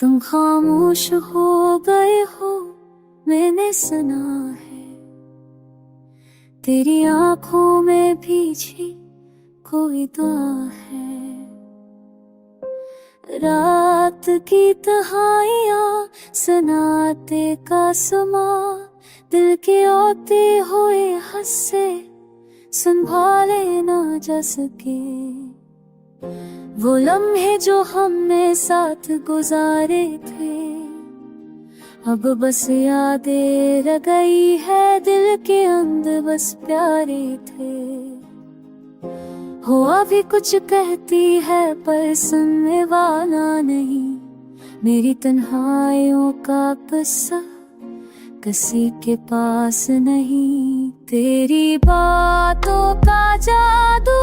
तुम खामोश हो गए हो, मैंने सुना है तेरी आंखों में भीजी कोई दुआ है। रात की तन्हाइयां सुनाते का समा, दिल के आते हुए हंसे संभाले ना जा सके। वो लम्हे जो हमने साथ गुजारे थे, अब बस यादें रह गई है दिल के अंदर, बस प्यारे थे। हो अभी कुछ कहती है पर सुनने वाला नहीं, मेरी तन्हाइयों का किस्सा किसी के पास नहीं। तेरी बातों का जादू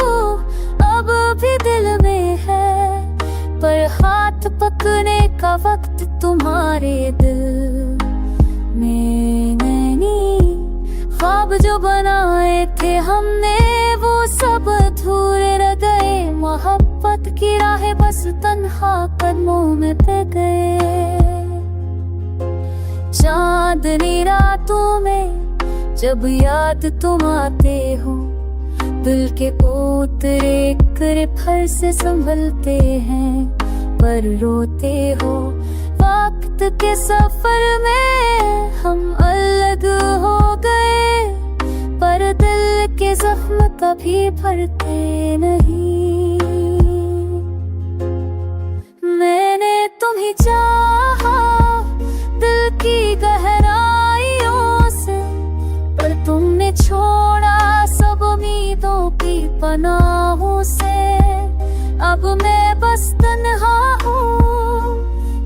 अब भी दिल में है, पर हाथ पकने का वक्त तुम्हारे दिल में नहीं। ख्वाब जो बनाए थे हमने वो सब अधूरे रह गए, मोहब्बत की राहें बस तन्हा कदमों में पे गए। चांदनी रातों में जब याद तुम आते हो, दिल के उतरे करे फल से संभलते हैं, पर रोते हो। वक्त के सफर में हम अलग हो गए, पर दिल के जख्म कभी भरते नहीं। मैंने तुम्हें चाहा दिल की गहराइयों से, पर तुमने छोड़ा सब उम्मीदों की पनाहों से। अब मैं बस तन्हा हूँ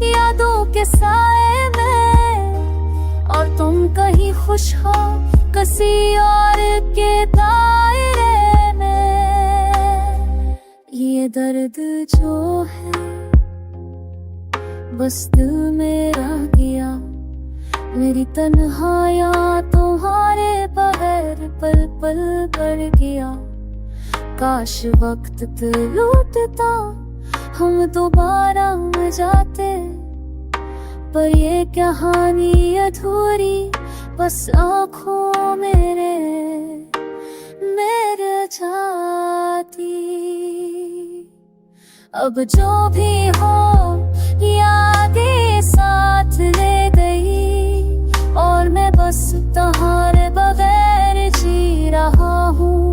यादों के साए में, और तुम कहीं खुश हो किसी और के दायरे में। ये दर्द जो है बस दिल में रह गया, मेरी तन्हाइयां तुम्हारे बगैर पल पल बढ़ गया। काश वक्त लौटता हम दोबारा मिल जाते, पर ये कहानी अधूरी बस आँखों मेरे जाती। अब जो भी हो यादें साथ ले गई, और मैं बस तुम्हारे बगैर जी रहा हूँ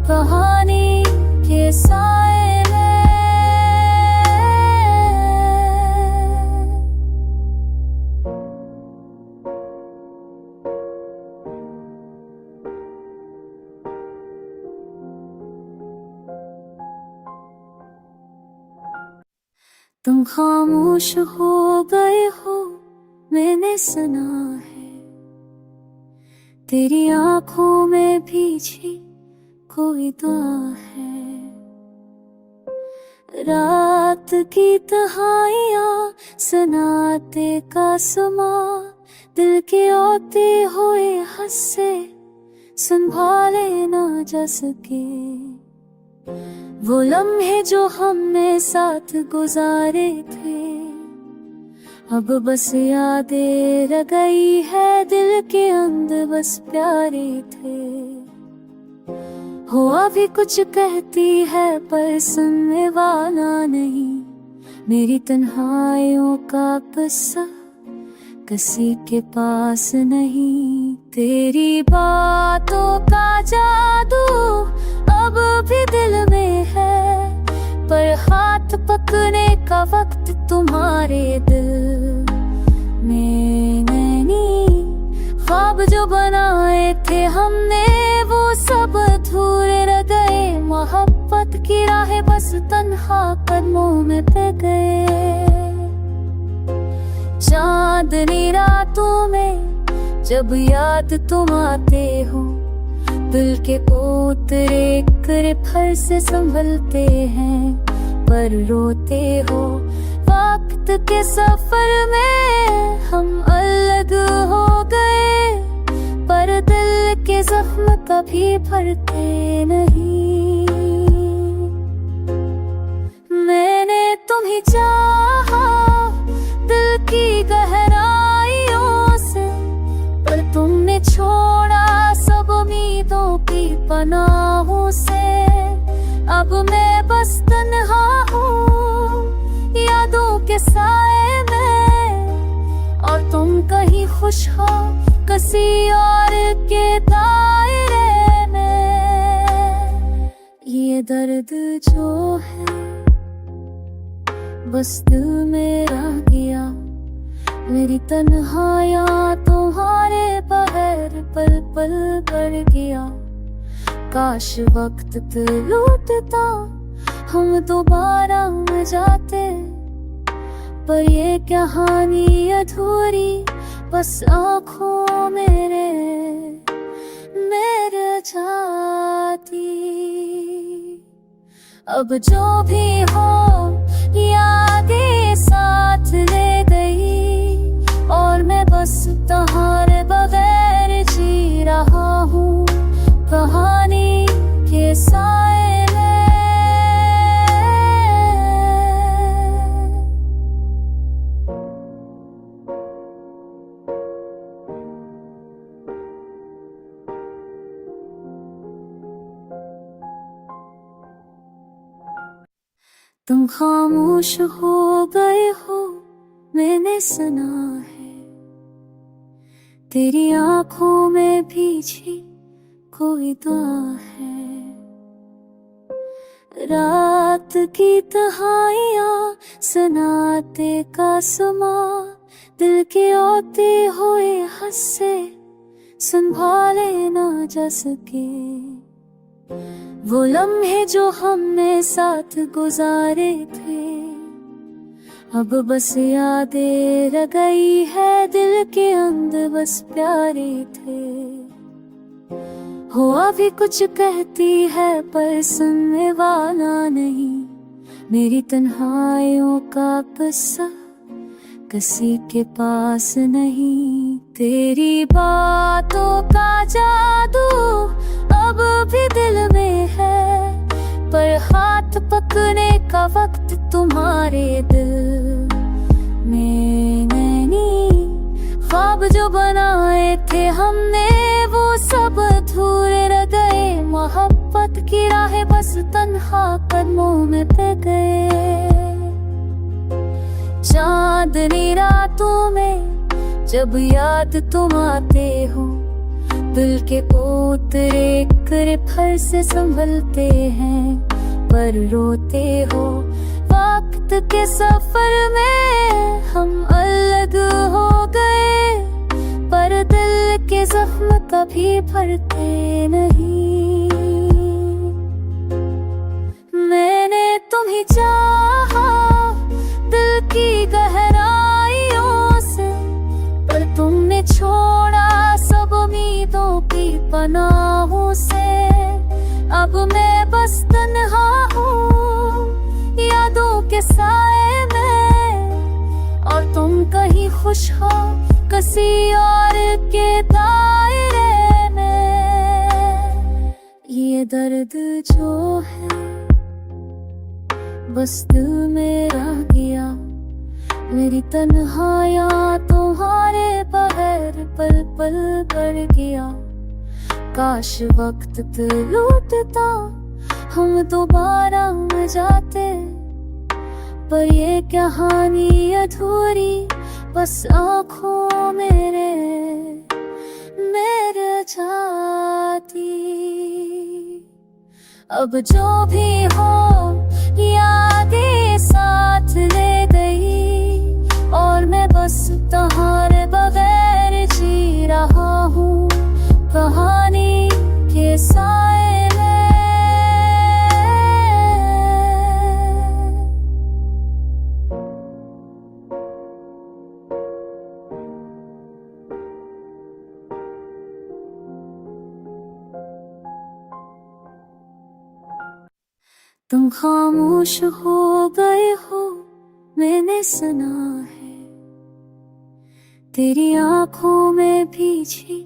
कहानी के साए में। तुम खामोश हो गए हो, मैंने सुना है तेरी आंखों में भीजी कोई दुआ है। रात की तन्हाइयां सुनाते का समा, दिल के आते हुए हंसे संभाले ना जा सके। वो लम्हे जो हमने साथ गुजारे थे, अब बस यादें रह गई है दिल के अंदर, बस प्यारे थे। हो अभी कुछ कहती है पर सुनने वाला नहीं, मेरी तन्हाइयों का किस्सा किसी के पास नहीं। तेरी बातों का जादू अब भी दिल में है, पर हाथ पकने का वक्त तुम्हारे दिल में नहीं। ख्वाब जो बनाए थे हमने वो सब अधूरे रह गए, मोहब्बत की राहें बस तन्हा कदमों में पे गए। चांदनी रातों में जब याद तुम आते हो, दिल के उतरे करे फल से संभलते हैं, पर रोते हो। वक्त के सफर में हम अलग हो गए, पर दिल के जख्म कभी भरते नहीं। मैंने तुम्हें चाहा दिल पनाहों से अब मैं बस तन्हा हूँ, यादों के साए में, और तुम कहीं खुश हो किसी और के दायरे में। ये दर्द जो है बस दिल में रह गया, मेरी तन्हाइयाँ तुम्हारे बगैर पल पल बढ़ गया। काश वक्त लौटता हम दोबारा मिल जाते, पर ये कहानी अधूरी बस आँखों मेरे रह जाती। अब जो भी हो यादें साथ ले गई, और मैं बस तुम्हारे बगैर जी रहा हूँ कहानी के साए में। तुम खामोश हो गए हो मैंने सुना है, तेरी आंखों में भीजी कोई दुआ है। रात की तन्हाइयाँ सुनाते का समा, दिल के आते हुए हंसे संभाले ना जा सके। वो लम्हे जो हमने साथ गुजारे थे, अब बस यादें रह गई है दिल के अंदर, बस प्यारे थे। हो अभी कुछ कहती है पर सुनने वाला नहीं, मेरी तन्हाइयों का किस्सा किसी के पास नहीं। तेरी बातों का जादू अब भी दिल में है, पर हाथ पकने का वक्त तुम्हारे दिल में नहीं। ख्वाब जो बनाए थे हमने वो सब अधूरे रह गए, मोहब्बत की राहें बस तन्हा कदमों में पे गए। चांदनी रातों में जब याद तुम आते हो, दिल के उतरे करे फल से संभलते हैं, पर रोते हो। वक्त के सफर में हम अलग हो गए, पर दिल के जख्म कभी भरते नहीं। मैंने तुम्हें चाहा दिल की गहराइयों से, पर तुमने छोड़ा सब उम्मीदों की पनाहों से। अब मैं बस तन्हा हूँ यादों के साए में, और तुम कहीं खुश हो किसी और के दायरे में। ये दर्द जो है बस दिल में रह गया, मेरी तन्हाइयाँ तुम्हारे बगैर पल पल बढ़ गया। काश वक्त लौटता हम दोबारा मिल जाते, पर ये कहानी अधूरी बस आँखों मेरे रह जाती। अब जो भी हो यादें साथ ले गई, और मैं बस तुम्हारे बगैर जी रहा हूँ कहानी के साए में। तुम खामोश हो गए हो मैंने सुना है, तेरी आंखों में भीजी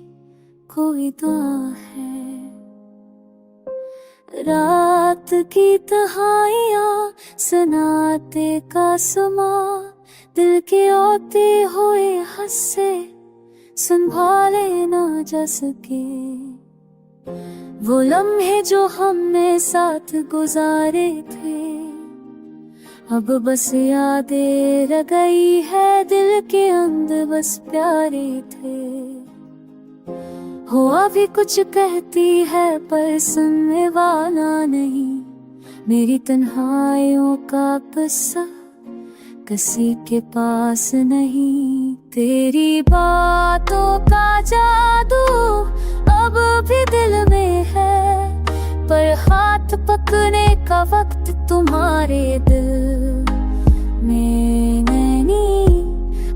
कोई दुआ है। रात की तन्हाइयाँ सुनाते का समा, दिल के आते हुए हंसे संभाले ना जा सके। वो लम्हे जो हमने साथ गुजारे थे, अब बस यादें रह गई है दिल के अंदर, बस प्यारे थे। हो अभी कुछ कहती है पर सुनने वाला नहीं, मेरी तन्हाइयों का किस्सा किसी के पास नहीं। तेरी बातों का जादू अब भी दिल में है, पर हाथ पकने का वक्त तुम्हारे दिल में नहीं।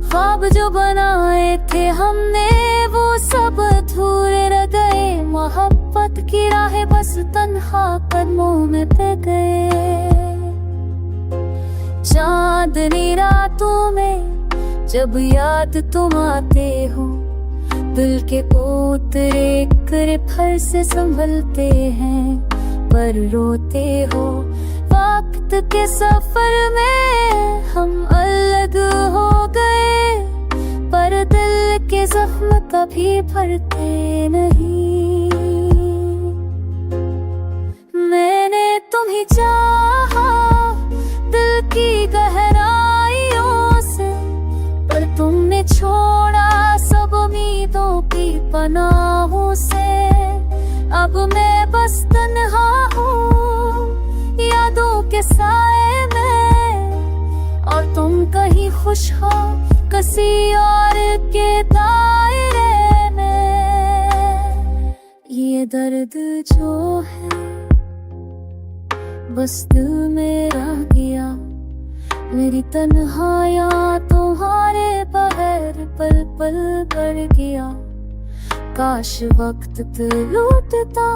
ख्वाब जो बनाए थे हमने वो सब अधूरे रह गए, मोहब्बत की राहें बस तन्हा कदमों में पे गए। चांदनी रातों में जब याद तुम आते हो, दिल के उतरे करे फर से संभलते हैं, पर रोते हो। वक्त के सफर में हम अलग हो गए, पर दिल के जख्म कभी भरते नहीं। मैंने तुम्हें चाहा दिल की गहराइयों से, पर तुमने छोड़ा सब उम्मीदों की पनाहों से। अब मैं बस तन्हा हूँ यादों के साए में, और तुम कहीं खुश हो किसी और के दायरे में। ये दर्द जो है बस दिल में रह गया, मेरी तन्हाइयाँ तुम्हारे बगैर पल पल बढ़ गया। काश वक्त लौटता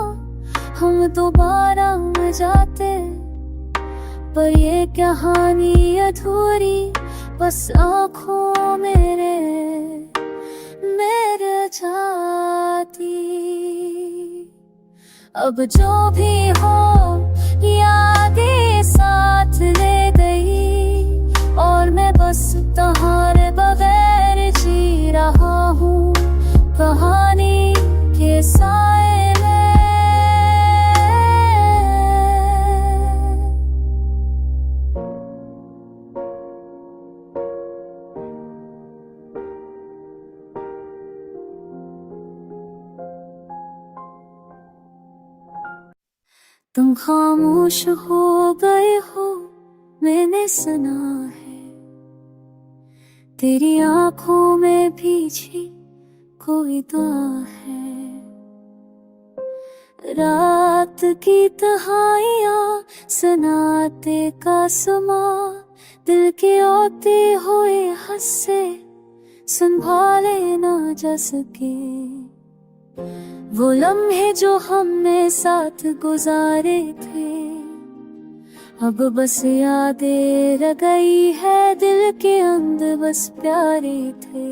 हम दोबारा मिल जाते, पर ये कहानी अधूरी बस आँखों मेरे जाती। अब जो भी हो यादें साथ ले गई, और मैं बस तुम्हारे बगैर जी रहा हूँ कहानी के साए में। तुम खामोश हो गए हो मैंने सुना है, तेरी आंखों में भीजी कोई दुआ है। रात की तन्हाइयाँ सुनाते का समा, दिल के होते हुए हंसे संभाले ना जा सके। वो लम्हे जो हमने साथ गुजारे थे, अब बस यादें रह गई है दिल के अंदर, बस प्यारे थे।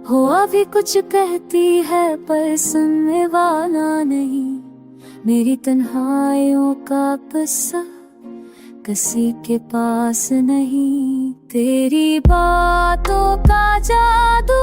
हो अभी कुछ कहती है पर सुनने वाला नहीं, मेरी तन्हाइयों का किस्सा किसी के पास नहीं। तेरी बातों का जादू